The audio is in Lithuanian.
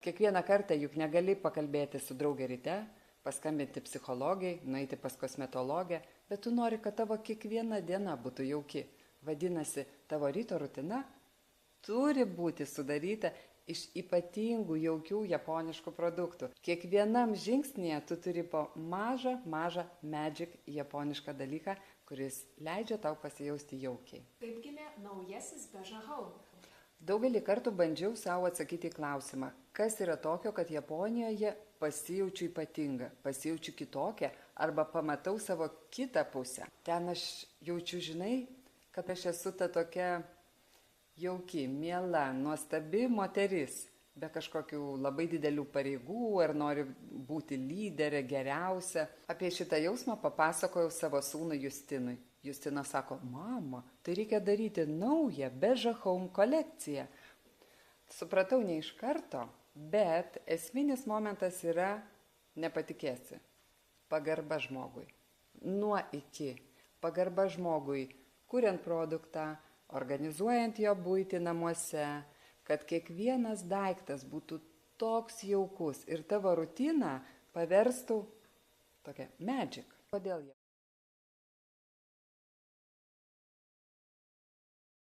Kiekvieną kartą juk negali pakalbėti su draugė ryte, paskambinti psichologai, nueiti pas kosmetologę, bet tu nori, kad tavo kiekviena diena būtų jauki. Vadinasi, tavo ryto rutina turi būti sudaryta iš ypatingų, jaukių japoniškų produktų. Kiekvienam žingsnėje tu turi po mažą magic japonišką dalyką, kuris leidžia tau pasijausti jaukiai. Kaip gimė naujasis Beža Home? Daugelį kartų bandžiau savo atsakyti į klausimą, kas yra tokio, kad Japonijoje pasijaučiu ypatinga, pasijaučiu kitokią arba pamatau savo kitą pusę. Ten aš jaučiu, žinai, kad aš esu ta tokia jauki, miela, nuostabi moteris, be kažkokių labai didelių pareigų ar nori būti lyderė, geriausia. Apie šitą jausmą papasakojau savo sūnui Justinui. Justina sako, mama, tai reikia daryti naują Beža Home kolekciją. Supratau ne iš karto, bet esminis momentas yra, nepatikėsi, pagarba žmogui. Nuo iki pagarba žmogui, kuriant produktą, organizuojant jo buitį namuose, kad kiekvienas daiktas būtų toks jaukus ir tavo rutiną paverstų tokia magic. Kodėl jie?